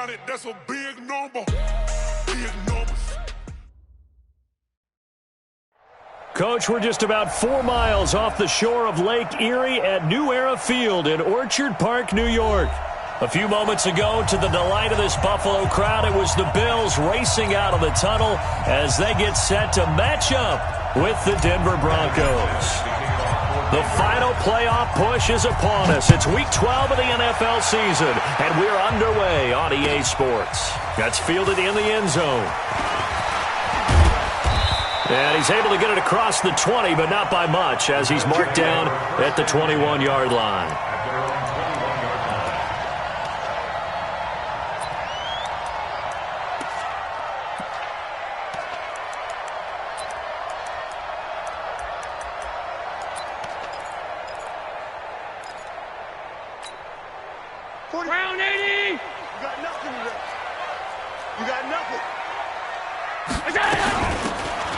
about it, that's a big number. Big numbers. Coach, we're just about 4 miles off the shore of Lake Erie at New Era Field in Orchard Park, New York. A few moments ago, to the delight of this Buffalo crowd, it was the Bills racing out of the tunnel as they get set to match up with the Denver Broncos. The final playoff push is upon us. It's Week 12 of the NFL season, and we're underway on EA Sports. That's fielded in the end zone. And he's able to get it across the 20, but not by much, as he's marked down at the 21-yard line. Round 80! You got nothing today. You got nothing.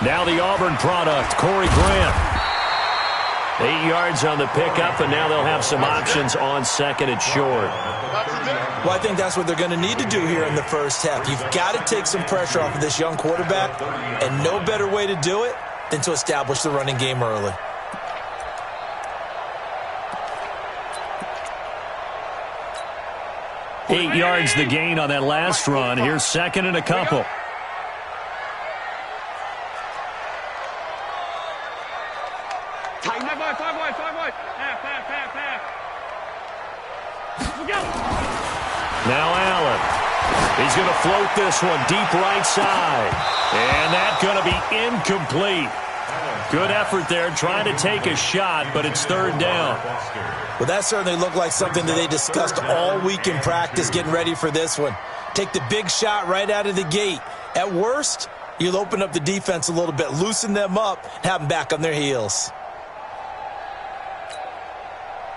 Now the Auburn product, Corey Grant. 8 yards on the pickup, and now they'll have some options on second and short. Well, I think that's what they're going to need to do here in the first half. You've got to take some pressure off of this young quarterback, and no better way to do it than to establish the running game early. Eight yards the gain on that last run. Here's second and a couple. Five wide. Half. Go. Now Allen. He's going to float this one deep right side. And that's going to be incomplete. Good effort there trying to take a shot, but it's third down. Well, that certainly looked like something that they discussed all week in practice getting ready for this one. Take the big shot right out of the gate. At worst, you'll open up the defense a little bit, loosen them up, have them back on their heels.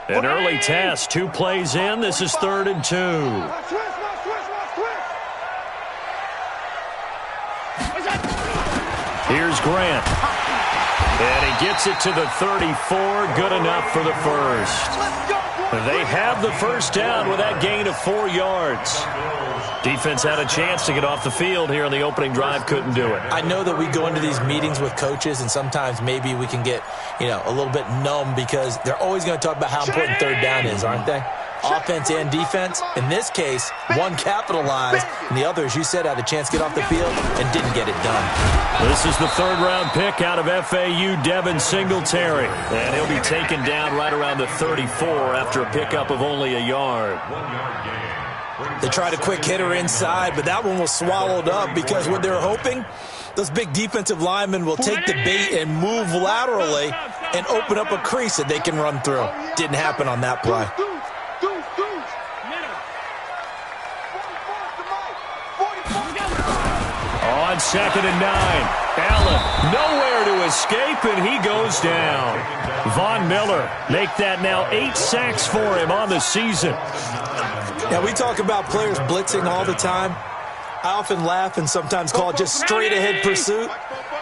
An early test, 2 plays in. This is 3rd and 2. Here's Grant. And he gets it to the 34. Good enough for the first. They have the first down with that gain of 4 yards. Defense had a chance to get off the field here in the opening drive. Couldn't do it. I know that we go into these meetings with coaches, and sometimes maybe we can get, a little bit numb because they're always going to talk about how important third down is, aren't they? Offense and defense. In this case, one capitalized, and the other, as you said, had a chance to get off the field and didn't get it done. This is the 3rd-round pick out of FAU, Devin Singletary. And he'll be taken down right around the 34 after a pickup of only a yard. They tried a quick hitter inside, but that one was swallowed up because what they were hoping, those big defensive linemen will take the bait and move laterally and open up a crease that they can run through. Didn't happen on that play. On 2nd and 9, Allen nowhere to escape, and he goes down. Von Miller make that now 8 sacks for him on the season. Now, we talk about players blitzing all the time. I often laugh and sometimes call it just straight-ahead pursuit.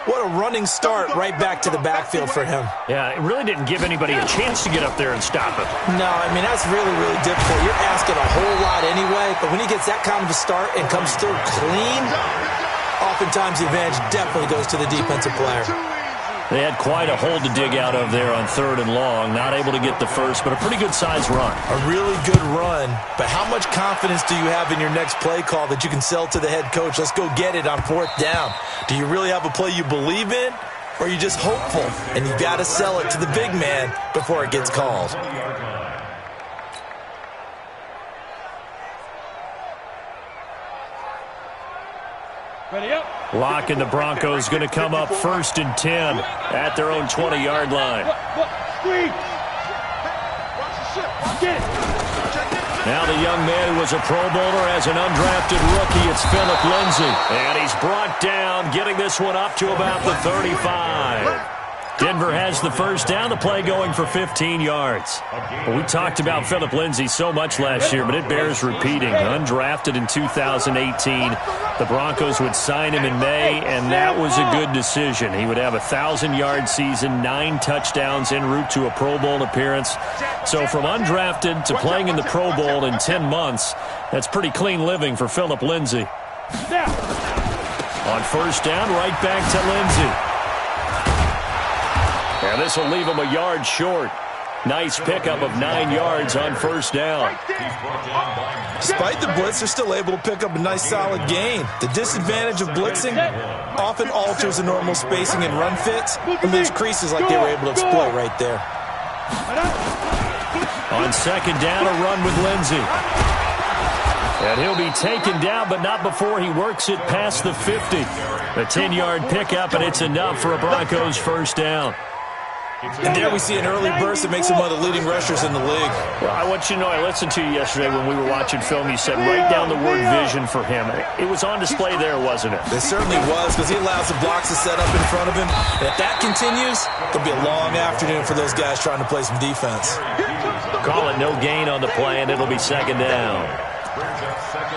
What a running start right back to the backfield for him. Yeah, it really didn't give anybody a chance to get up there and stop him. No, I mean, that's really, really difficult. You're asking a whole lot anyway, but when he gets that kind of a start and comes through clean, oftentimes the advantage definitely goes to the defensive player. They had quite a hole to dig out of there on 3rd and long. Not able to get the first, but a pretty good-sized run. A really good run, but how much confidence do you have in your next play call that you can sell to the head coach? Let's go get it on 4th down. Do you really have a play you believe in, or are you just hopeful? And you got to sell it to the big man before it gets called. Ready up. Lock and the Broncos going to come up 1st and 10 at their own 20-yard line. Now the young man who was a Pro Bowler as an undrafted rookie, it's Phillip Lindsay. And he's brought down, getting this one up to about the 35. Denver has the first down, the play going for 15 yards. Well, we talked about Phillip Lindsay so much last year, but it bears repeating. Undrafted in 2018, the Broncos would sign him in May, and that was a good decision. He would have a 1,000-yard season, 9 touchdowns en route to a Pro Bowl appearance. So from undrafted to playing in the Pro Bowl in 10 months, that's pretty clean living for Phillip Lindsay. On first down, right back to Lindsay. And this will leave him a yard short. Nice pickup of 9 yards on first down. Despite the blitz, they're still able to pick up a nice solid gain. The disadvantage of blitzing often alters the normal spacing and run fits and leaves creases like they were able to exploit right there. On second down, a run with Lindsay. And he'll be taken down, but not before he works it past the 50. A 10-yard pickup, and it's enough for a Broncos first down. And there we see an early burst that makes him one of the leading rushers in the league. Well, I want you to know, I listened to you yesterday when we were watching film. You said write down the word vision for him. It was on display there, wasn't it? It certainly was, because he allows the blocks to set up in front of him. And if that continues, it'll be a long afternoon for those guys trying to play some defense. Call it no gain on the play, and it'll be second down.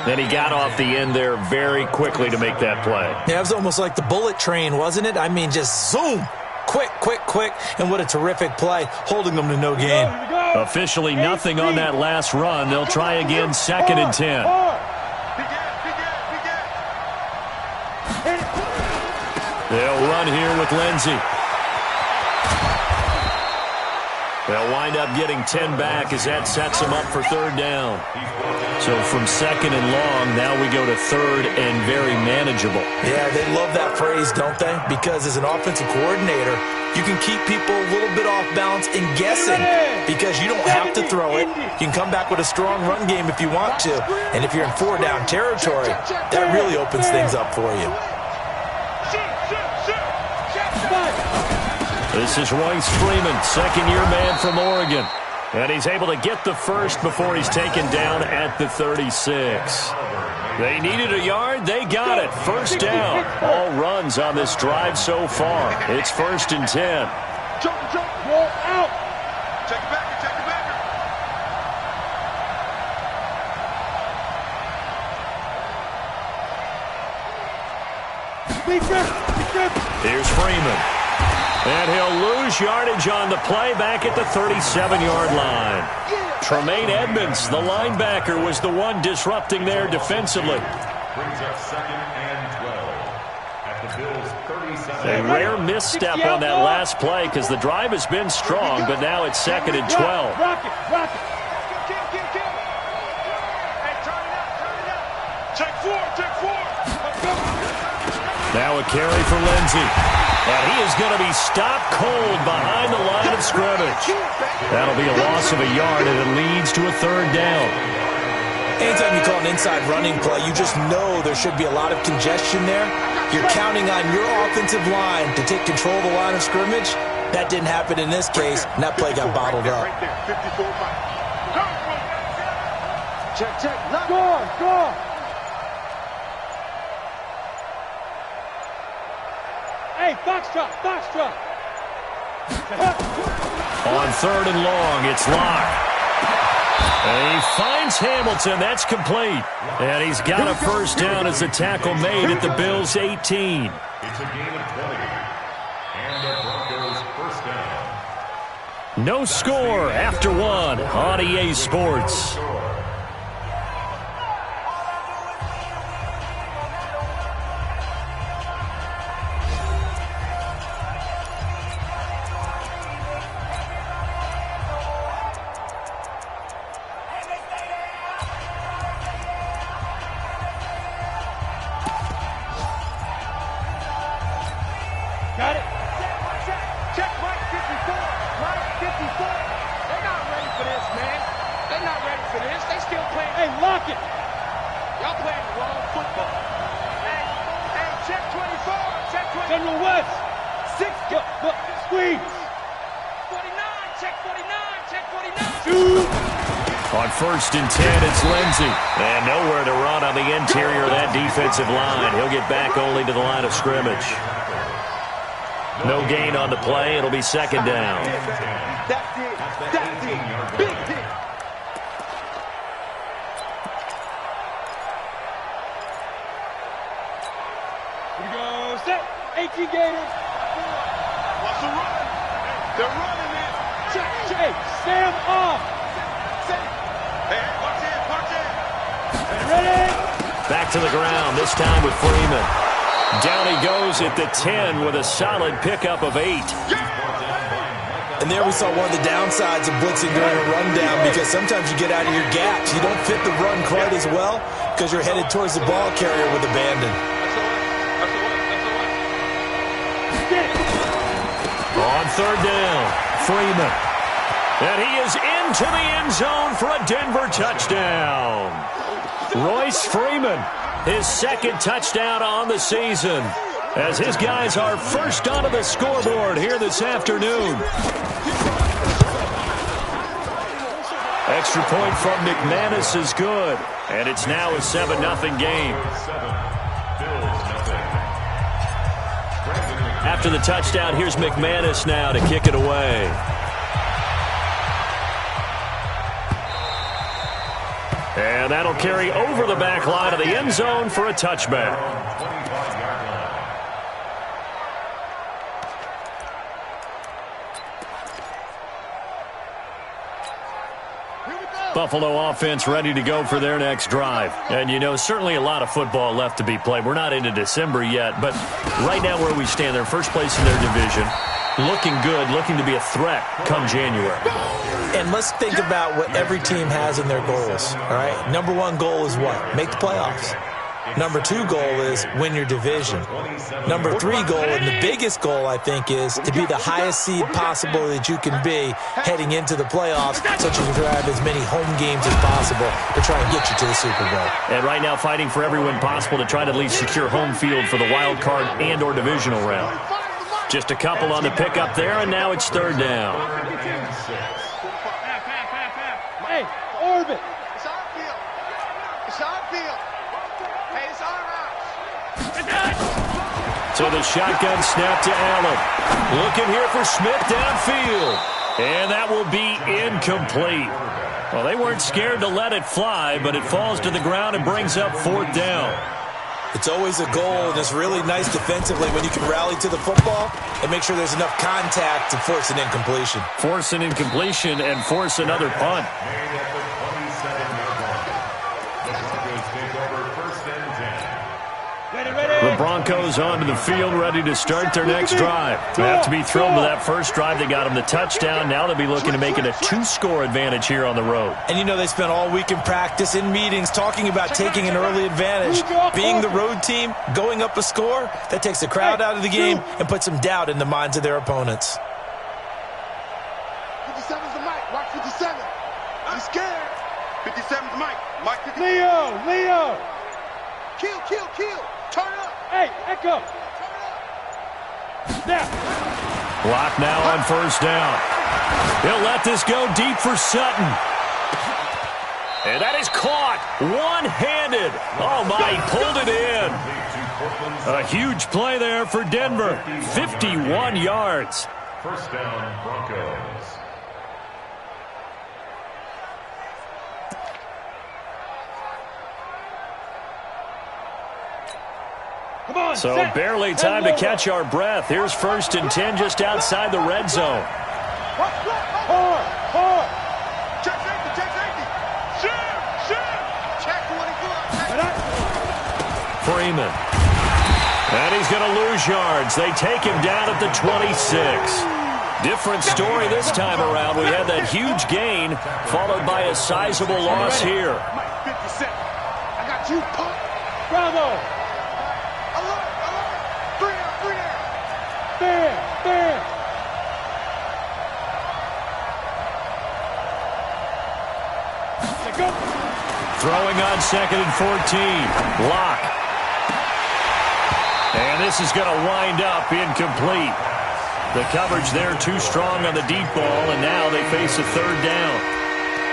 Then he got off the end there very quickly to make that play. Yeah, it was almost like the bullet train, wasn't it? I mean, just zoom. Quick, quick, quick, and what a terrific play, holding them to no gain. Officially nothing on that last run. They'll try again, second and 10. They'll run here with Lindsay. They'll wind up getting 10 back as that sets them up for third down. So from second and long, now we go to third and very manageable. Yeah, they love that phrase, don't they? Because as an offensive coordinator, you can keep people a little bit off balance and guessing because you don't have to throw it. You can come back with a strong run game if you want to. And if you're in 4-down territory, that really opens things up for you. This is Royce Freeman, second-year man from Oregon. And he's able to get the first before he's taken down at the 36. They needed a yard. They got it. First down. All runs on this drive so far. It's first and 10. Jump, roll out. Take it back. Here's Freeman. And he'll lose yardage on the play back at the 37-yard line. Tremaine Edmonds, the linebacker, was the one disrupting there defensively. Brings up second and 12 at the Bills' 37. A rare misstep on that last play because the drive has been strong, but now it's second and 12. Rock it. Hey, turn it up. Take four. Now a carry for Lindsay. And he is going to be stopped cold behind the line of scrimmage. That'll be a loss of a yard, and it leads to a third down. Anytime you call an inside running play, you just know there should be a lot of congestion there. You're counting on your offensive line to take control of the line of scrimmage. That didn't happen in this case, and that play got bottled up. Check. Score. Hey, Foxtrot. On third and long, it's Locke. And he finds Hamilton. That's complete. And he's got a first down as the tackle made at the Bills' 18. It's a game of 20. And the Broncos first down. No score after one on EA Sports. Got it. Check. Right 54. They're not ready for this, man. They're not ready for this. They still playing. Hey, lock it. Y'all playing the wrong football. Hey, check 24. Check 24. General West. Look, squeeze. 49. Check 49. Shoot. On first and 10, it's Lindsay. And nowhere to run on the interior of that defensive line. He'll get back only to the line of scrimmage. No gain on the play. It'll be second down. That's it. That's it. Big hit. Here we go. Set. 18 Gators. What's the run? They're running it. Check, check. Hey, Sam off. Hey, watch it, watch it. Ready? Back to the ground, this time with Freeman. Down he goes at the 10 with a solid pickup of 8. And there we saw one of the downsides of blitzing during a rundown, because sometimes you get out of your gaps. You don't fit the run quite as well because you're headed towards the ball carrier with abandon. On third down, Freeman. And he is into the end zone for a Denver touchdown. Royce Freeman, his second touchdown on the season, as his guys are first onto the scoreboard here this afternoon. Extra point from McManus is good, and it's now a 7-0 game. After the touchdown, here's McManus now to kick it away. And that'll carry over the back line of the end zone for a touchback. Buffalo offense ready to go for their next drive. And, you know, certainly a lot of football left to be played. We're not into December yet, but right now where we stand, they're first place in their division. Looking good, looking to be a threat come January. And let's think about what every team has in their goals, all right? Number one goal is what? Make the playoffs. Number two goal is win your division. Number three goal, and the biggest goal, I think, is to be the highest seed possible that you can be heading into the playoffs, so that you can grab as many home games as possible to try and get you to the Super Bowl. And right now fighting for every win possible to try to at least secure home field for the wild card and or divisional round. Just a couple on the pickup there, and now it's third down. Hey, orbit. It's our field. It's our field. Hey, it's our house. So the shotgun snap to Allen. Looking here for Smith downfield. And that will be incomplete. Well, they weren't scared to let it fly, but it falls to the ground and brings up fourth down. It's always a goal, and it's really nice defensively when you can rally to the football and make sure there's enough contact to force an incompletion. Force an incompletion and force another punt. The Broncos onto the field, ready to start their next drive. They have to be thrilled with that first drive. They got them the touchdown. Now they'll be looking to make it a 2-score advantage here on the road. And you know they spent all week in practice, in meetings, talking about taking an early advantage. Being the road team, going up a score, that takes the crowd out of the game and puts some doubt in the minds of their opponents. 57's the mic. Watch 57. I'm scared. 57's the mic. Mike 57. Leo. Kill. Turn up. Hey, Echo. Now. Block now on first down. He'll let this go deep for Sutton. And that is caught one-handed. Oh, my, he pulled it in. A huge play there for Denver. 51 yards. First down, Broncos. So barely time to catch our breath. Here's 1st and 10 just outside the red zone. Hard. Check safety. Shoot. Check 24. Freeman. And he's going to lose yards. They take him down at the 26. Different story this time around. We had that huge gain followed by a sizable loss here. Mike 57. I got you, punk. Bravo. Alert. Three there. Fair. Go. Throwing on 2nd and 14. Lock. And this is going to wind up incomplete. The coverage there too strong on the deep ball, and now they face a third down.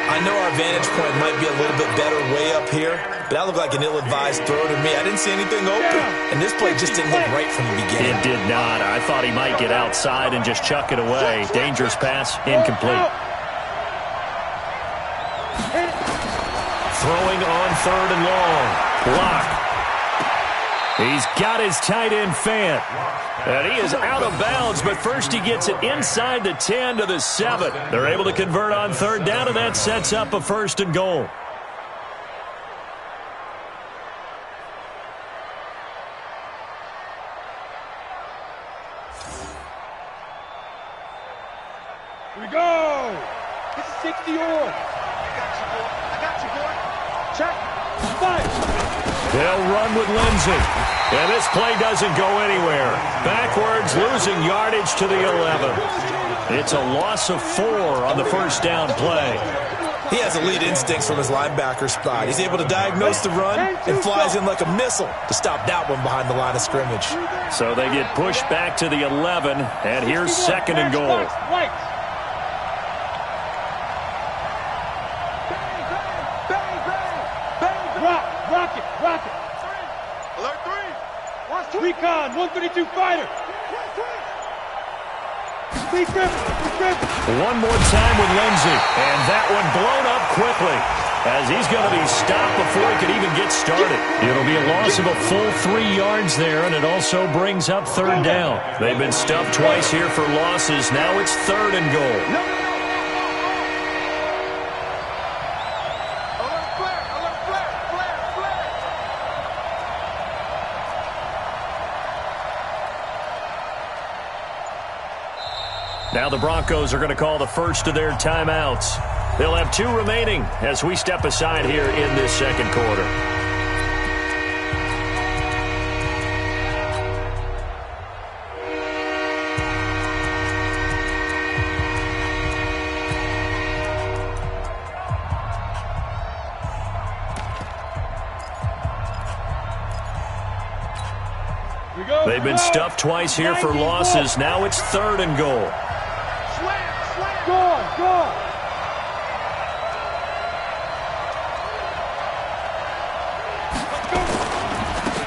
I know our vantage point might be a little bit better way up here, but that looked like an ill-advised throw to me. I didn't see anything open, and this play just didn't look right from the beginning. It did not. I thought he might get outside and just chuck it away. Dangerous pass, incomplete. Throwing on 3rd and long. Block. He's got his tight end fan. And he is out of bounds, but first he gets it inside the 10 to the 7. They're able to convert on 3rd down, and that sets up a 1st and goal. Here we go. This is 60 or. I got you, boy. Check. Fight. They'll run with Lindsey. And this play doesn't go anywhere. Backwards, losing yardage to the 11. It's a loss of 4 on the 1st down play. He has elite instincts from his linebacker spot. He's able to diagnose the run and flies in like a missile to stop that one behind the line of scrimmage. So they get pushed back to the 11, and here's 2nd and goal. Rock it. Alert 3. Recon, 132 fighter. One more time with Lindsey, and that one blown up quickly as he's going to be stopped before he can even get started. It'll be a loss of a full 3 yards there, and it also brings up 3rd down. They've been stuffed twice here for losses. Now it's 3rd and goal. Now the Broncos are going to call the first of their timeouts. They'll have 2 remaining as we step aside here in this 2nd quarter. They've been stuffed twice here for losses. Now it's 3rd and goal. Go.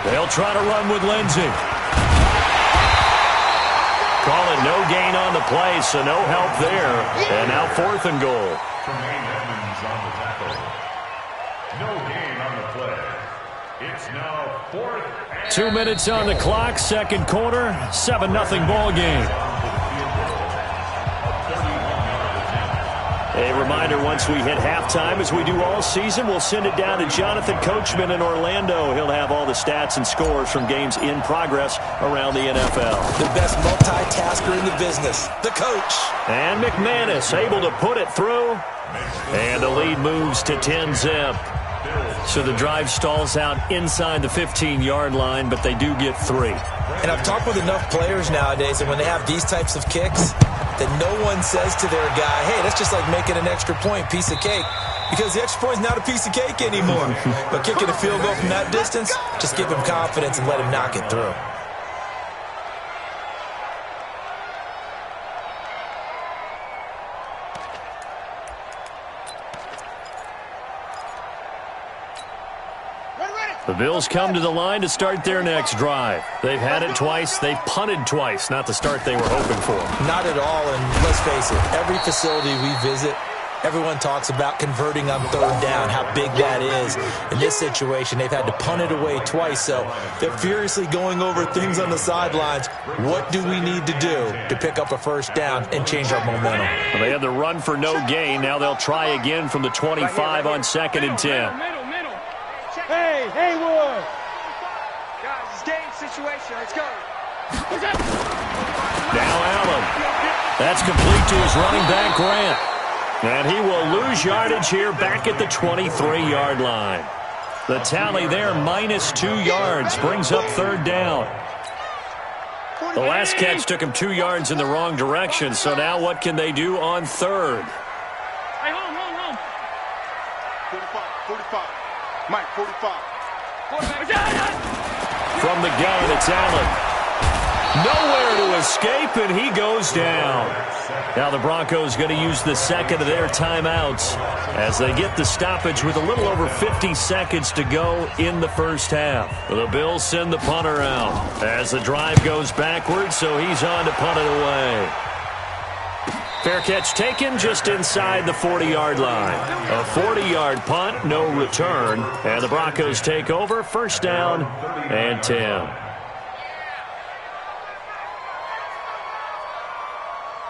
They'll try to run with Lindsey. Call it no gain on the play, so no help there. And now 4th and goal. Tremaine Edmonds on the tackle. No gain on the play. It's now 4th and 2 minutes on the clock, 2nd quarter, 7-0 ball game. A reminder, once we hit halftime, as we do all season, we'll send it down to Jonathan Coachman in Orlando. He'll have all the stats and scores from games in progress around the NFL. The best multitasker in the business, the coach. And McManus able to put it through. And the lead moves to 10-zip. So the drive stalls out inside the 15-yard line, but they do get 3. And I've talked with enough players nowadays that when they have these types of kicks, that no one says to their guy, hey, that's just like making an extra point, piece of cake. Because the extra point's not a piece of cake anymore. But kicking a field goal from that distance, just give him confidence and let him knock it through. The Bills come to the line to start their next drive. They've had it twice. They've punted twice. Not the start they were hoping for. Not at all, and let's face it, every facility we visit, everyone talks about converting on 3rd down, how big that is. In this situation, they've had to punt it away twice, so they're furiously going over things on the sidelines. What do we need to do to pick up a 1st down and change our momentum? Well, they had the run for no gain. Now they'll try again from the 25 on 2nd and 10. Hey, Haywood! Guys, it's game situation. Let's go. Now Allen. That's complete to his running back, Grant. And he will lose yardage here back at the 23-yard line. The tally there, -2 yards, brings up 3rd down. The last catch took him 2 yards in the wrong direction, so now what can they do on 3rd? Hey, home. 45. Mike, 45. From the gun, it's Allen. Nowhere to escape, and he goes down. Now the Broncos going to use the second of their timeouts as they get the stoppage with a little over 50 seconds to go in the first half. The Bills send the punter out as the drive goes backwards, so he's on to punt it away. Fair catch taken just inside the 40-yard line. A 40-yard punt, no return, and the Broncos take over, first down and 10.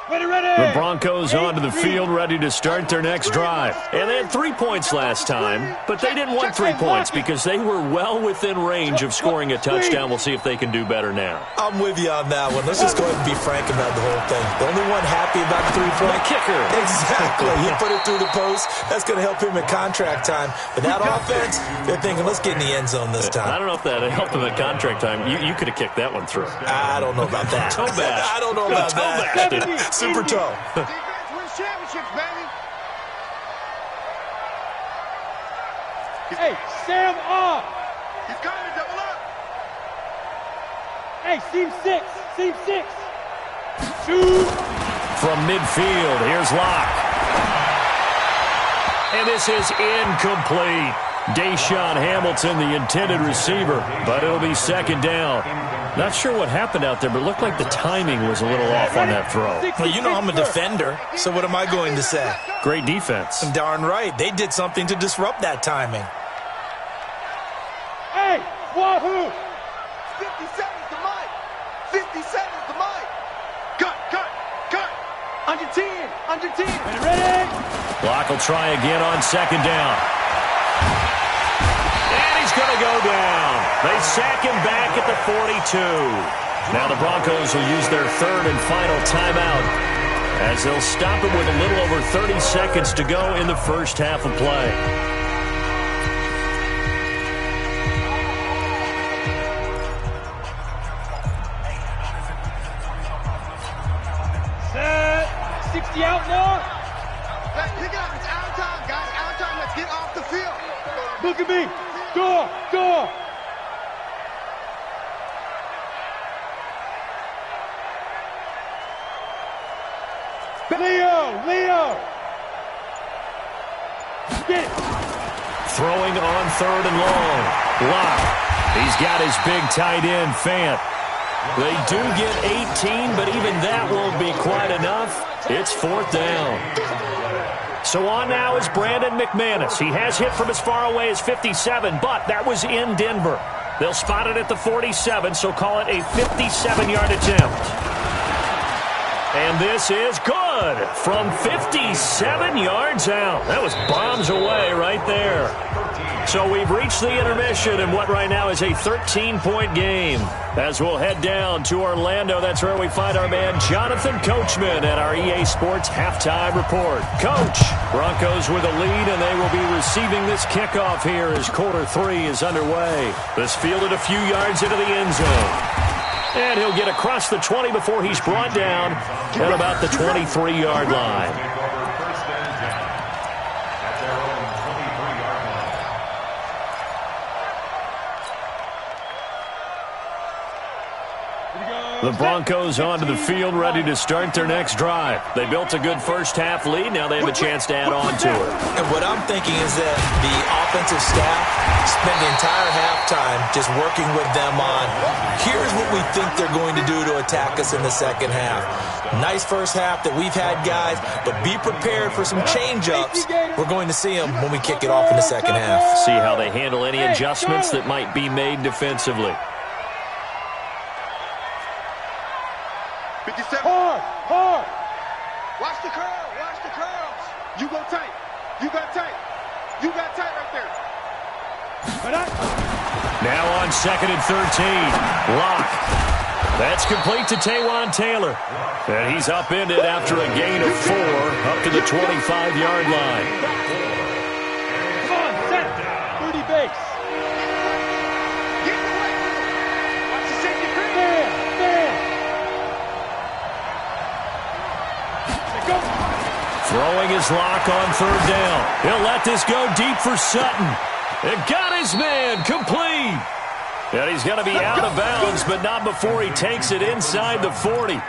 The Broncos onto the field ready to start their next drive. And they had 3 points last time, but they didn't want 3 points because they were well within range of scoring a touchdown. We'll see if they can do better now. I'm with you on that one. Let's just go ahead and be frank about the whole thing. The only one happy about the 3-point kicker. Exactly. He put it through the post. That's going to help him at contract time. But that offense, they're thinking, let's get in the end zone this time. I don't know if that helped him at contract time. You could have kicked that one through. I don't know about that. Toe bash. I don't know about that. Super toe. Defense wins championships, baby. Hey, Sam off. He's coming to double up. Hey, seam six. Shoot. From midfield, here's Locke. And this is incomplete. Deshaun Hamilton, the intended receiver, but it'll be second down. Not sure what happened out there, but it looked like the timing was a little off on that throw. Well, you know I'm a defender, so what am I going to say? Great defense. Darn right. They did something to disrupt that timing. Hey, wahoo. 57's the mic. 57's the mic. Cut. Under 10. Ready? Locke will try again on second down. And he's going to go down. They sack him back at the 42. Now the Broncos will use their third and final timeout as they'll stop it with a little over 30 seconds to go in the first half of play. Set. 60 out now. Hey, pick it up. It's out of time, guys. Out of time. Let's get off the field. Look at me. Door. Leo. Get it. Throwing on third and long. Locke. He's got his big tight end, Fant. They do get 18, but even that won't be quite enough. It's fourth down. So on now is Brandon McManus. He has hit from as far away as 57, but that was in Denver. They'll spot it at the 47, so call it a 57-yard attempt. And this is good from 57 yards out. That was bombs away right there. So we've reached the intermission in what right now is a 13-point game. As we'll head down to Orlando, that's where we find our man Jonathan Coachman at our EA Sports Halftime Report. Coach, Broncos with a lead, and they will be receiving this kickoff here as quarter 3 is underway. This fielded a few yards into the end zone. And he'll get across the 20 before he's brought down at about the 23-yard line. The Broncos onto the field ready to start their next drive. They built a good first half lead. Now they have a chance to add on to it. And what I'm thinking is that the offensive staff spent the entire halftime just working with them on, here's what we think they're going to do to attack us in the second half. Nice first half that we've had, guys, but be prepared for some change-ups. We're going to see them when we kick it off in the second half. See how they handle any adjustments that might be made defensively. 57. Hard. Watch the curls. You go tight. You got tight right there. Now on second and 13. Locke. That's complete to Taywan Taylor. And he's upended after a gain of 4 up to the 25-yard line. Come on, set. 30 base. Get in the way. Watch the safety creep. There. Throwing his Locke on third down. He'll let this go deep for Sutton. It got his man complete. And he's going to be out of bounds, but not before he takes it inside the 40.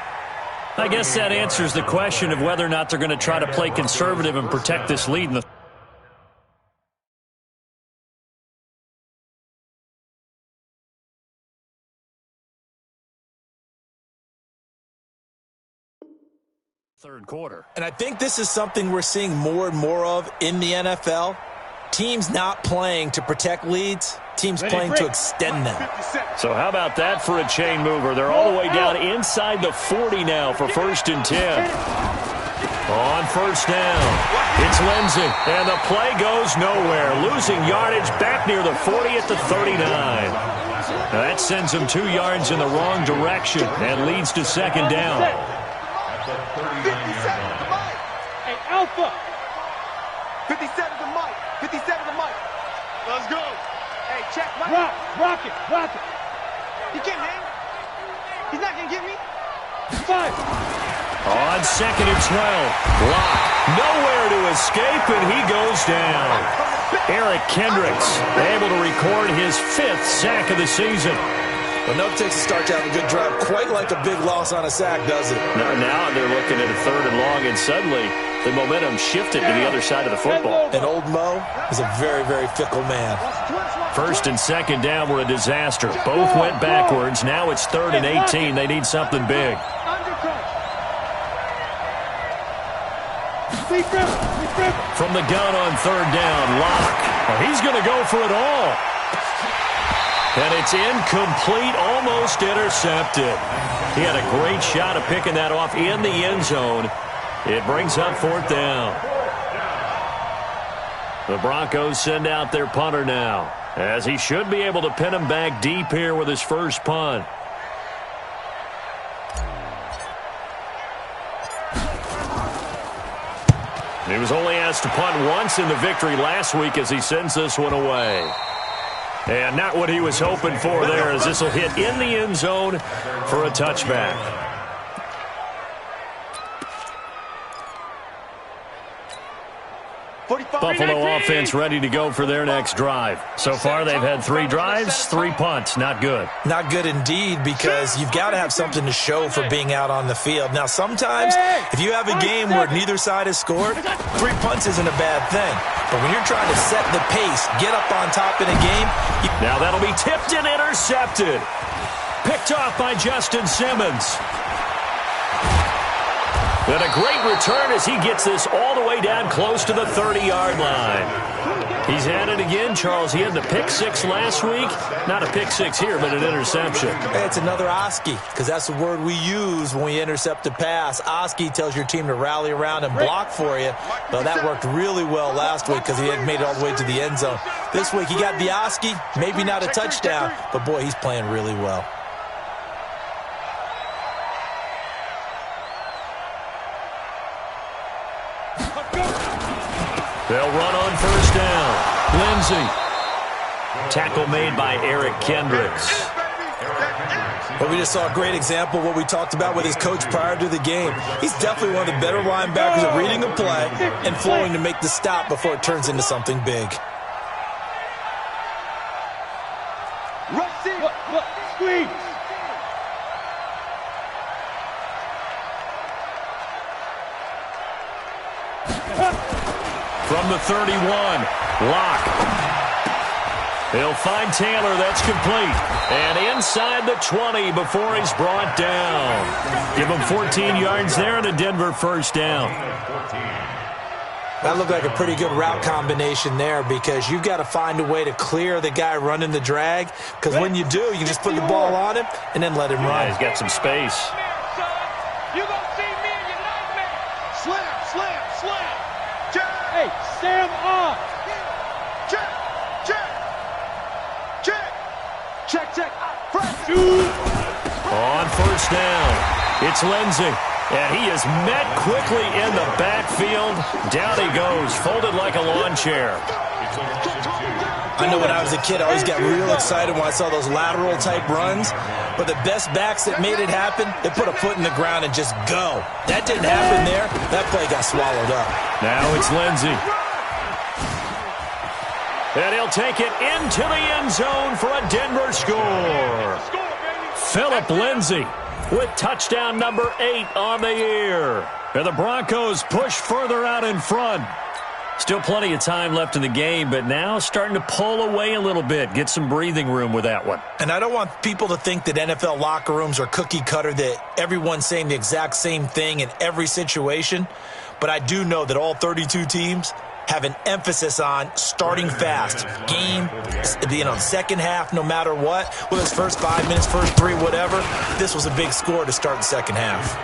I guess that answers the question of whether or not they're going to try to play conservative and protect this lead in the third quarter. And I think this is something we're seeing more and more of in the NFL. Teams not playing to protect leads, teams playing to extend them. So how about that for a chain mover? They're all the way down inside the 40 now for 1st and 10. On 1st down, it's Lindsey, and the play goes nowhere. Losing yardage back near the 40 at the 39. Now that sends them 2 yards in the wrong direction and leads to 2nd down. Hey, Alpha. 57 to Mike. 57 to Mike. Let's go. Hey, check Mike. Rock it. He can't hang. He's not going to get me. 5. On 2nd and 12. Lock. Nowhere to escape, and he goes down. Eric Kendricks able to record his 5th sack of the season. But no takes a start to have a good drive, quite like a big loss on a sack, does it? Now they're looking at a 3rd and long, and suddenly the momentum shifted to the other side of the football. And old Mo is a very, very fickle man. 1st and 2nd down were a disaster. Both went backwards. Now it's 3rd and 18. They need something big. From the gun on 3rd down, Lock. Well, he's going to go for it all. And it's incomplete, almost intercepted. He had a great shot of picking that off in the end zone. It brings up 4th down. The Broncos send out their punter now, as he should be able to pin him back deep here with his first punt. He was only asked to punt once in the victory last week as he sends this one away. And not what he was hoping for there, as this will hit in the end zone for a touchback. Buffalo offense ready to go for their next drive. So far, they've had 3 drives, 3 punts. Not good. Not good indeed, because you've got to have something to show for being out on the field. Now, sometimes, if you have a game where neither side has scored, 3 punts isn't a bad thing. But when you're trying to set the pace, get up on top in a game. Now that'll be tipped and intercepted. Picked off by Justin Simmons. And a great return as he gets this all the way down close to the 30-yard line. He's at it again, Charles. He had the pick 6 last week. Not a pick 6 here, but an interception. Hey, it's another Oski, because that's the word we use when we intercept a pass. Oski tells your team to rally around and block for you. Well, that worked really well last week because he had made it all the way to the end zone. This week he got the Oski, maybe not a touchdown, but boy, he's playing really well. They'll run on 1st down. Lindsey. Tackle made by Eric Kendricks. Well, we just saw a great example of what we talked about with his coach prior to the game. He's definitely one of the better linebackers at reading a play and flowing to make the stop before it turns into something big. Squeeze. From the 31, Lock. He'll find Taylor. That's complete. And inside the 20 before he's brought down. Give him 14 yards there and a Denver 1st down. That looked like a pretty good route combination there, because you've got to find a way to clear the guy running the drag, because when you do, you just put the ball on him and then let him run. He's got some space. You gonna see me in your nightmare. Slam. Hey, Sam off. Check. On 1st down, it's Lindsey. And he is met quickly in the backfield. Down he goes, folded like a lawn chair. I know when I was a kid, I always got real excited when I saw those lateral-type runs. But the best backs that made it happen, they put a foot in the ground and just go. That didn't happen there. That play got swallowed up. Now it's Lindsey. And he'll take it into the end zone for a Denver score. Phillip Lindsay with touchdown number 8 on the year. And the Broncos push further out in front. Still plenty of time left in the game, but now starting to pull away a little bit. Get some breathing room with that one. And I don't want people to think that NFL locker rooms are cookie cutter, that everyone's saying the exact same thing in every situation. But I do know that all 32 teams have an emphasis on starting fast. Game, second half, no matter what. Whether it's first 5 minutes, first 3, whatever. This was a big score to start the second half.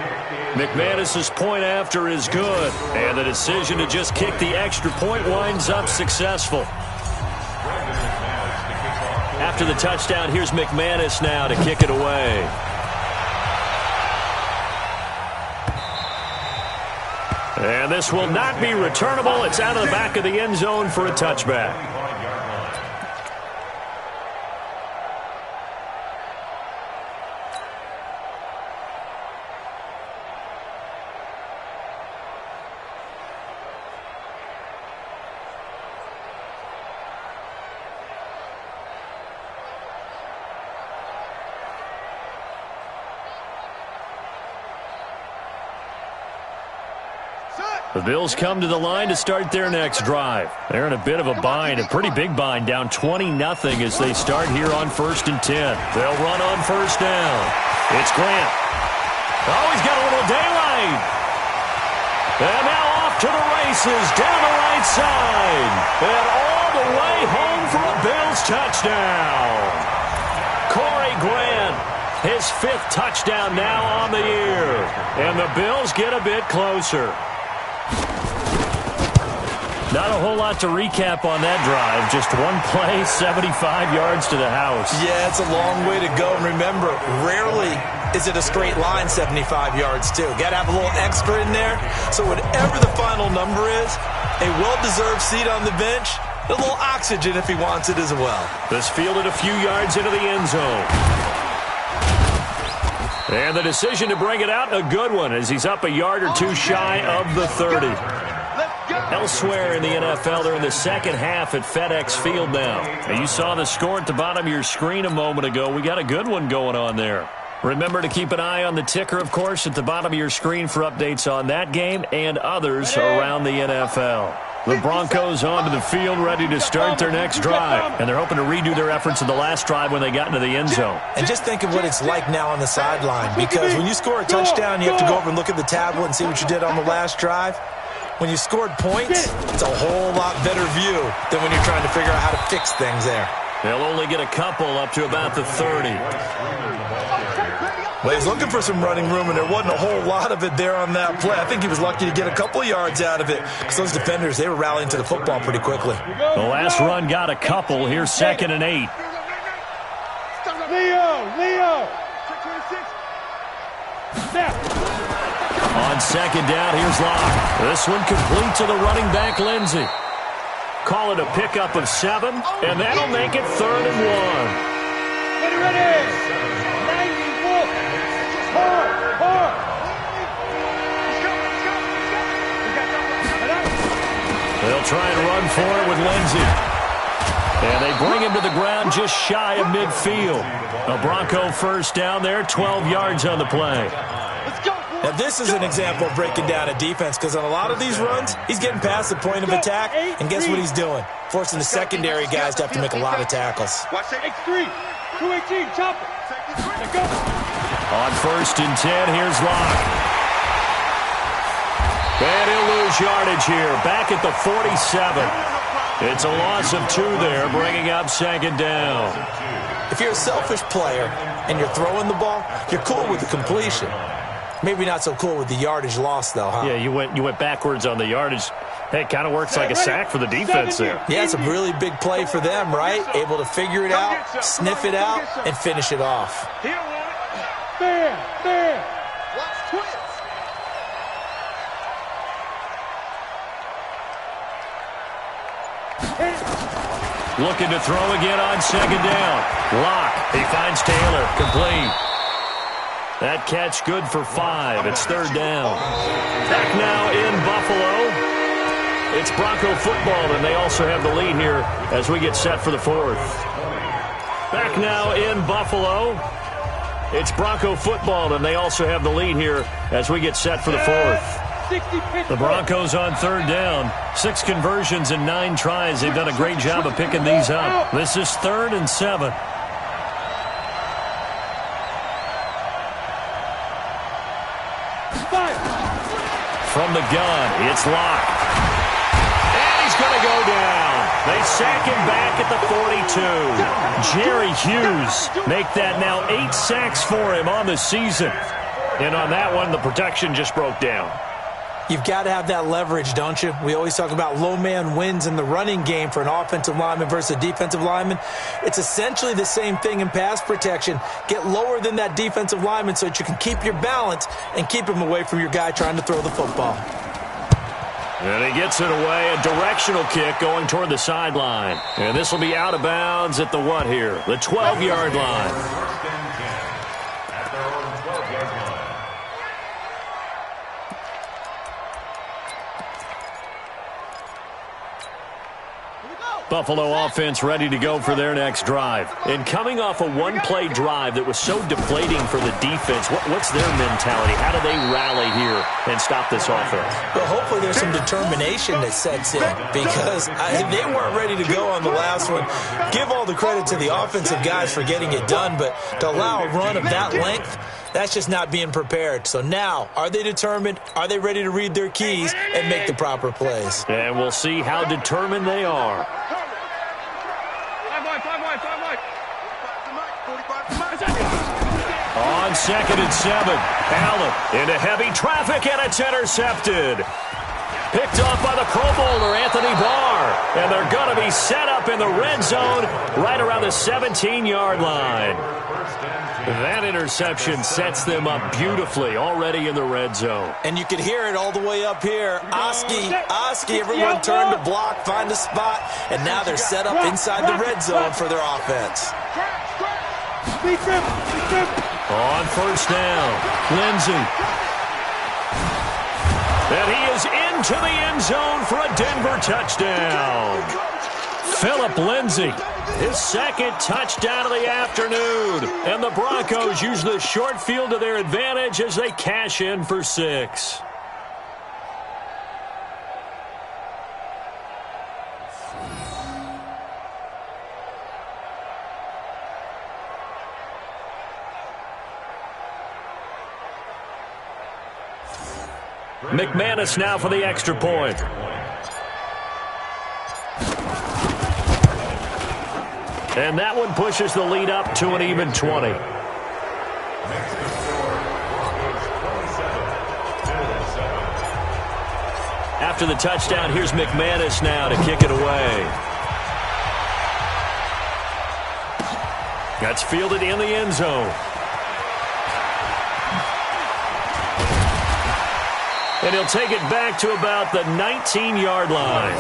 McManus's point after is good. And the decision to just kick the extra point winds up successful. After the touchdown, here's McManus now to kick it away. And this will not be returnable. It's out of the back of the end zone for a touchback. The Bills come to the line to start their next drive. They're in a bit of a bind, a pretty big bind, down 20-0 as they start here on 1st and 10. They'll run on first down. It's Grant. Oh, he's got a little daylight. And now off to the races, down the right side. And all the way home for a Bills touchdown. Corey Grant, his 5th touchdown now on the year. And the Bills get a bit closer. Not a whole lot to recap on that drive. Just one play, 75 yards to the house. Yeah, it's a long way to go. And remember, rarely is it a straight line 75 yards, too. Got to have a little extra in there. So whatever the final number is, a well-deserved seat on the bench, a little oxygen if he wants it as well. This fielded a few yards into the end zone. And the decision to bring it out, a good one, as he's up a yard or two shy of the 30. Elsewhere in the NFL, they're in the second half at FedEx Field now. And you saw the score at the bottom of your screen a moment ago. We got a good one going on there. Remember to keep an eye on the ticker, of course, at the bottom of your screen for updates on that game and others around the NFL. The Broncos onto the field, ready to start their next drive. And they're hoping to redo their efforts in the last drive when they got into the end zone. And just think of what it's like now on the sideline. Because when you score a touchdown, you have to go over and look at the tablet and see what you did on the last drive. When you scored points, it's a whole lot better view than when you're trying to figure out how to fix things there. They'll only get a couple up to about the 30. Well, he's looking for some running room, and there wasn't a whole lot of it there on that play. I think he was lucky to get a couple of yards out of it because those defenders, they were rallying to the football pretty quickly. The last run got a couple. Here's 2nd and 8. Leo! On 2nd down, here's Locke. This one complete to the running back, Lindsay. Call it a pickup of 7, and that'll make it 3rd and 1. Ready! 94! Hard! They'll try and run for it with Lindsay. And they bring him to the ground just shy of midfield. A Bronco first down there, 12 yards on the play. Now, this is an example of breaking down a defense because on a lot of these runs, he's getting past the point of attack, and guess what he's doing? Forcing the secondary guys to have to make a lot of tackles. X3, 218, chop it. On 1st and 10, here's Locke. And he'll lose yardage here, back at the 47. It's a loss of 2 there, bringing up 2nd down. If you're a selfish player and you're throwing the ball, you're cool with the completion. Maybe not so cool with the yardage loss, though, huh? Yeah, you went backwards on the yardage. Hey, it kind of works like a sack for the defense there. Yeah, it's a really big play for them, right? Able to figure it out, sniff it out, and finish it off. Fair. Watch twins. Looking to throw again on 2nd down. Locke, he finds Taylor, complete. That catch good for 5. It's 3rd down. Back now in Buffalo. It's Bronco football, and they also have the lead here as we get set for the fourth. Back now in Buffalo. It's Bronco football, and they also have the lead here as we get set for the fourth. The Broncos on third down. 6 conversions and 9 tries. They've done a great job of picking these up. This is 3rd and 7. From the gun, it's locked. And he's going to go down. They sack him back at the 42. Jerry Hughes make that now 8 sacks for him on the season. And on that one, the protection just broke down. You've got to have that leverage, don't you? We always talk about low man wins in the running game for an offensive lineman versus a defensive lineman. It's essentially the same thing in pass protection. Get lower than that defensive lineman so that you can keep your balance and keep him away from your guy trying to throw the football. And he gets it away. A directional kick going toward the sideline. And this will be out of bounds at the what here? The 12-yard line. Buffalo offense ready to go for their next drive. And coming off a one-play drive that was so deflating for the defense, what's their mentality? How do they rally here and stop this offense? Well, hopefully there's some determination that sets in because they weren't ready to go on the last one. Give all the credit to the offensive guys for getting it done, but to allow a run of that length, that's just not being prepared. So now, are they determined? Are they ready to read their keys and make the proper plays? And we'll see how determined they are. On 2nd and 7, Allen into heavy traffic, and it's intercepted. Picked off by the Pro Bowler, Anthony Barr. And they're going to be set up in the red zone right around the 17-yard line. That interception sets them up beautifully already in the red zone. And you could hear it all the way up here. Oski, everyone turned to block, find a spot, and now they're set up inside the red zone for their offense. On 1st down, Lindsey. And he is into the end zone for a Denver touchdown. Phillip Lindsay, his 2nd touchdown of the afternoon. And the Broncos use the short field to their advantage as they cash in for 6. McManus now for the extra point. And that one pushes the lead up to an even 20. After the touchdown, here's McManus now to kick it away. That's fielded in the end zone. And he'll take it back to about the 19-yard line.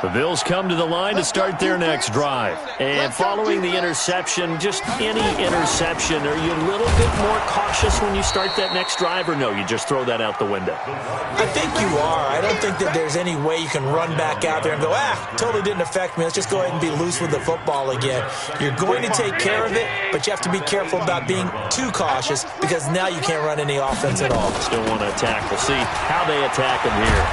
The Bills come to the line to start their next drive. And following the interception, just any interception, are you a little bit more cautious when you start that next drive, or no, you just throw that out the window? I think you are. I don't think that there's any way you can run back out there and go, totally didn't affect me. Let's just go ahead and be loose with the football again. You're going to take care of it, but you have to be careful about being too cautious because now you can't run any offense at all. Still want to attack. We'll see how they attack him here.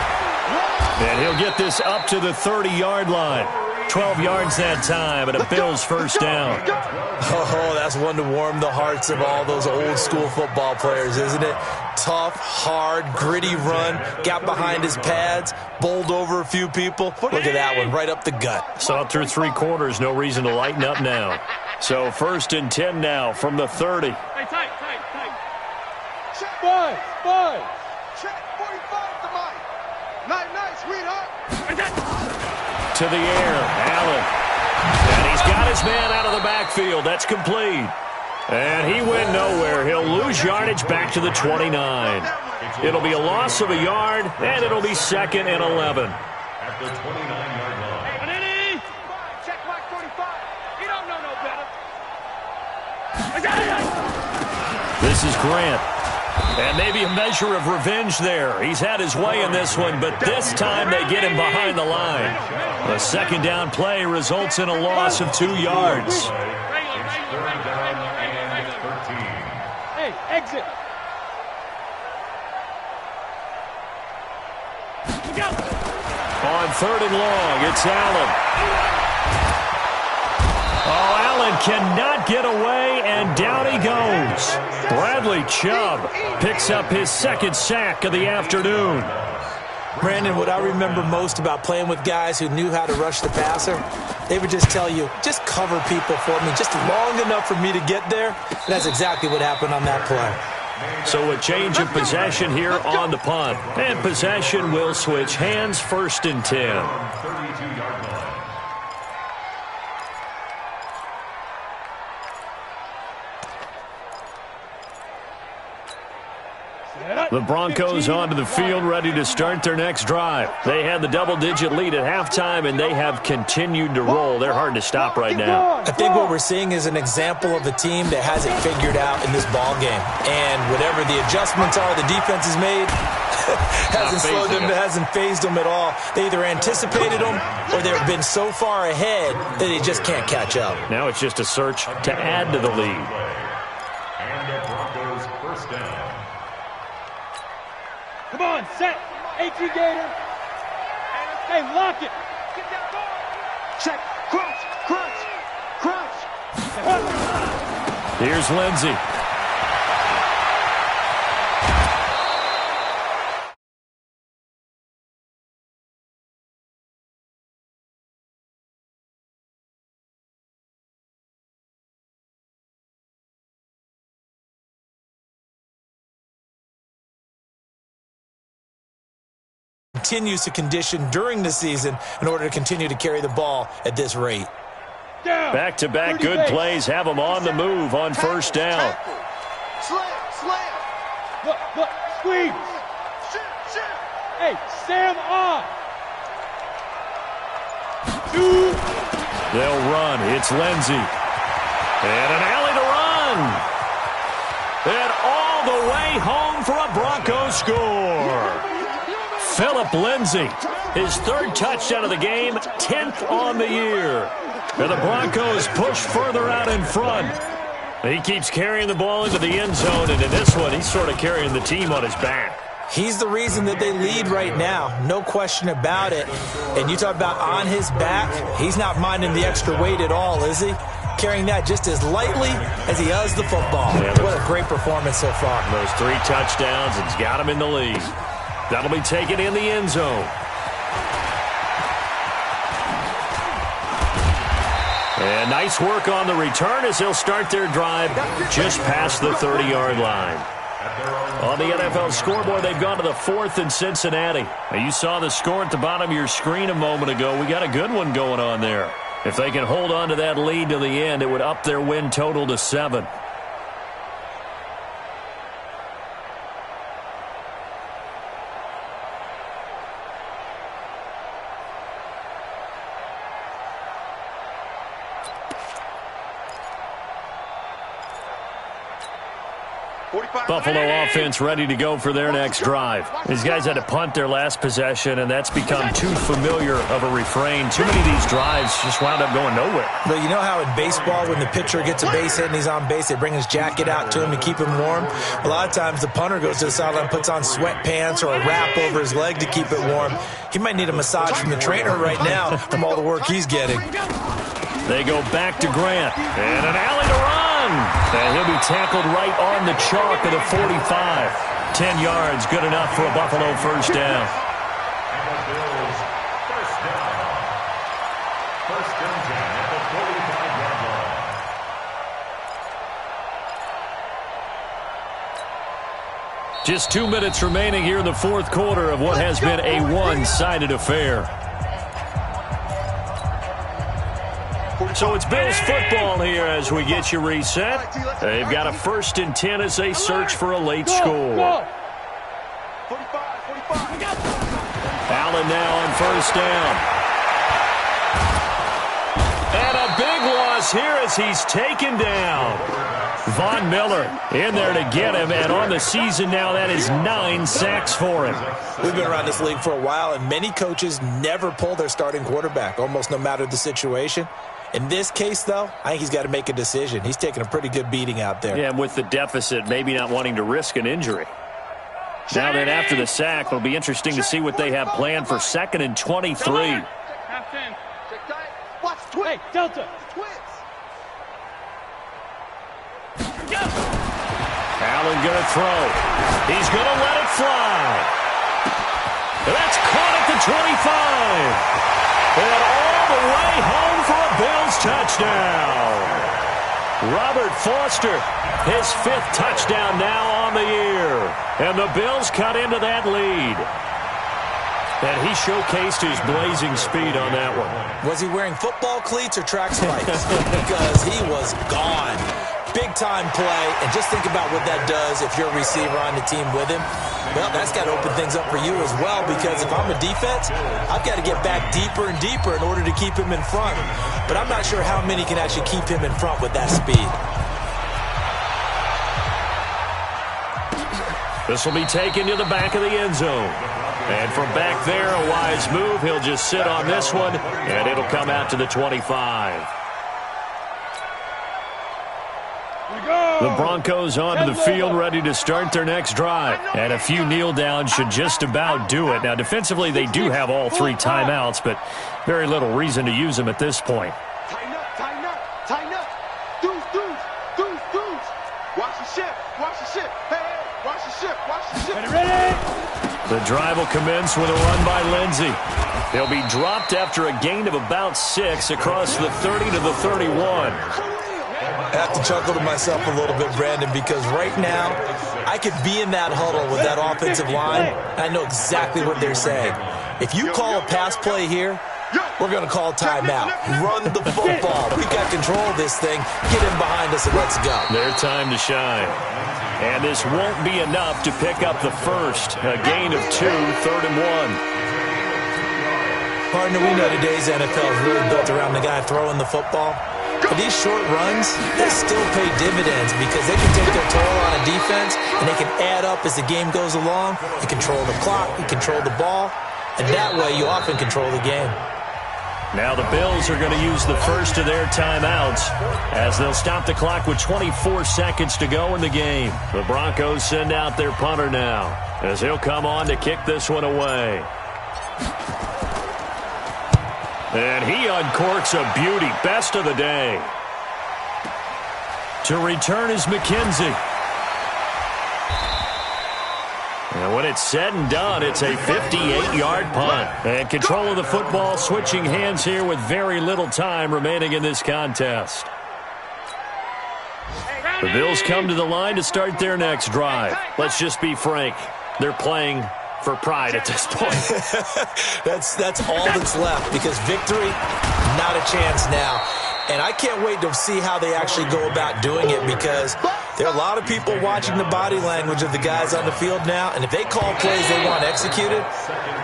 And he'll get this up to the 30-yard line. 12 yards that time, and a Bills first down. Oh, that's one to warm the hearts of all those old-school football players, isn't it? Tough, hard, gritty run, got behind his pads, bowled over a few people. Look at that one, right up the gut. Saw it through 3 quarters, no reason to lighten up now. So 1st and 10 now from the 30. Hey, tight. Five. Check 45 to Mike. Night, sweetheart. To the air, Allen. And he's got his man out of the backfield. That's complete. And he went nowhere. He'll lose yardage back to the 29. It'll be a loss of a yard, and it'll be 2nd and 11. At the 29-yard line. Check Mike 45. He don't know no This is Grant. And maybe a measure of revenge there. He's had his way in this one, but this time they get him behind the line. A second down play results in a loss of 2 yards. Hey, exit. On 3rd and long, it's Allen. Oh, Allen cannot get away, and down he goes. Bradley Chubb picks up his 2nd sack of the afternoon. Brandon, what I remember most about playing with guys who knew how to rush the passer, they would just tell you, just cover people for me, just long enough for me to get there. And that's exactly what happened on that play. So a change of possession here on the punt. And possession will switch hands, 1st and 10. 32-yard line. The Broncos onto the field, ready to start their next drive. They had the double-digit lead at halftime, and they have continued to roll. They're hard to stop right now. I think what we're seeing is an example of a team that has it figured out in this ball game. And whatever the adjustments are the defense has made, hasn't slowed them, hasn't phased them at all. They either anticipated them or they've been so far ahead that they just can't catch up. Now it's just a search to add to the lead. And the Broncos first down. Come on, set. 18 Gator. Hey, lock it. Check. Crunch. Crunch. Crunch. Here's Lindsey. Continues to condition during the season in order to continue to carry the ball at this rate. Back-to-back good plays have them on the move on 1st down. Slam. Look, squeeze. Shoot. Hey, Sam on. 2. They'll run. It's Lindsey. And an alley to run. And all the way home for a Broncos score. Phillip Lindsey, his 3rd touchdown of the game, 10th on the year. And the Broncos push further out in front. He keeps carrying the ball into the end zone, and in this one, he's sort of carrying the team on his back. He's the reason that they lead right now, no question about it. And you talk about on his back, he's not minding the extra weight at all, is he? Carrying that just as lightly as he does the football. Yeah, what a great performance so far. Those 3 touchdowns, it's got him in the lead. That'll be taken in the end zone. And nice work on the return as they'll start their drive just past the 30-yard line. On the NFL scoreboard, they've gone to the 4th in Cincinnati. Now, you saw the score at the bottom of your screen a moment ago. We got a good one going on there. If they can hold on to that lead to the end, it would up their win total to 7. Buffalo offense ready to go for their next drive. These guys had to punt their last possession, and that's become too familiar of a refrain. Too many of these drives just wound up going nowhere. But you know how in baseball, when the pitcher gets a base hit and he's on base, they bring his jacket out to him to keep him warm? A lot of times the punter goes to the sideline, puts on sweatpants or a wrap over his leg to keep it warm. He might need a massage from the trainer right now from all the work he's getting. They go back to Grant, and an alley to run. And he'll be tackled right on the chalk at the 45. 10 yards, good enough for a Buffalo first down. And the Bills first down. First and 10 at the 45-yard line. Just 2 minutes remaining here in the 4th quarter of what has been a one-sided affair. So it's Bills football here as we get you reset. They've got a 1st and 10 as they search for a late score. Allen now on 1st down. And a big loss here as he's taken down. Von Miller in there to get him, and on the season now, that is 9 sacks for him. We've been around this league for a while, and many coaches never pull their starting quarterback, almost no matter the situation. In this case, though, I think he's got to make a decision. He's taking a pretty good beating out there. Yeah, and with the deficit, maybe not wanting to risk an injury. Now then, after the sack, it'll be interesting to see what they have planned for 2nd and 23. Watch twins. Hey, Delta. Twins. Allen going to throw. He's going to let it fly. That's caught at the 25. And all the way home for a Bills touchdown. Robert Foster, his 5th touchdown now on the year. And the Bills cut into that lead. And he showcased his blazing speed on that one. Was he wearing football cleats or track spikes? Because he was gone. Big-time play, and just think about what that does if you're a receiver on the team with him. Well, that's got to open things up for you as well, because if I'm a defense, I've got to get back deeper and deeper in order to keep him in front. But I'm not sure how many can actually keep him in front with that speed. This will be taken to the back of the end zone. And from back there, a wise move. He'll just sit on this one, and it'll come out to the 25. The Broncos onto the field, ready to start their next drive. And a few kneel downs should just about do it. Now, defensively, they do have all 3 timeouts, but very little reason to use them at this point. Tighten up, tighten up, tighten up. Deuce, deuce, deuce, deuce. Watch the ship, watch the ship. Hey, hey, watch the ship, watch the ship. Ready? The drive will commence with a run by Lindsey. He'll be dropped after a gain of about 6 across the 30 to the 31. I have to chuckle to myself a little bit, Brandon, because right now I could be in that huddle with that offensive line, and I know exactly what they're saying. If you call a pass play here, we're going to call timeout. Run the football. We got control of this thing. Get in behind us and let's go. Their time to shine. And this won't be enough to pick up the first. A gain of 2, 3rd and 1. Partner, we know today's NFL is really built around the guy throwing the football. But these short runs, they still pay dividends because they can take their toll on a defense and they can add up as the game goes along. You control the clock, you control the ball, and that way you often control the game. Now the Bills are going to use the first of their timeouts as they'll stop the clock with 24 seconds to go in the game. The Broncos send out their punter now as he'll come on to kick this one away. And he uncorks a beauty. Best of the day. To return is McKenzie. And when it's said and done, it's a 58-yard punt. And control of the football switching hands here with very little time remaining in this contest. The Bills come to the line to start their next drive. Let's just be frank. They're playing for pride at this point. That's all that's left, because victory, not a chance now. And I can't wait to see how they actually go about doing it, because there are a lot of people watching the body language of the guys on the field now, and if they call plays they want executed,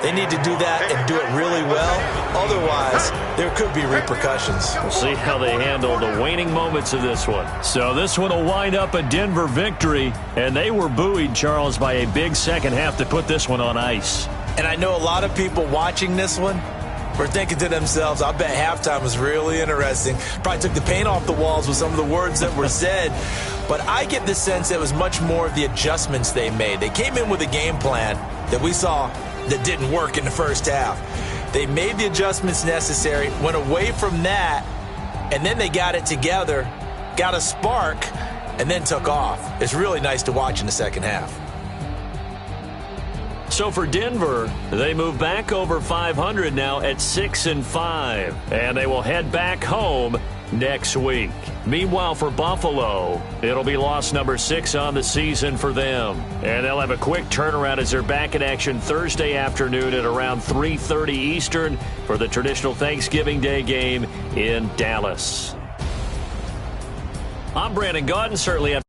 they need to do that and do it really well. Otherwise, there could be repercussions. We'll see how they handle the waning moments of this one. So this one will wind up a Denver victory, and they were buoyed, Charles, by a big second half to put this one on ice. And I know a lot of people watching this one were thinking to themselves, I bet halftime was really interesting. Probably took the paint off the walls with some of the words that were said. But I get the sense it was much more of the adjustments they made. They came in with a game plan that we saw that didn't work in the first half. They made the adjustments necessary, went away from that, and then they got it together, got a spark, and then took off. It's really nice to watch in the second half. So for Denver, they move back over 500 now at 6-5, and they will head back home next week. Meanwhile, for Buffalo, it'll be loss number 6 on the season for them, and they'll have a quick turnaround as they're back in action Thursday afternoon at around 3:30 Eastern for the traditional Thanksgiving Day game in Dallas. I'm Brandon Gaudin, certainly.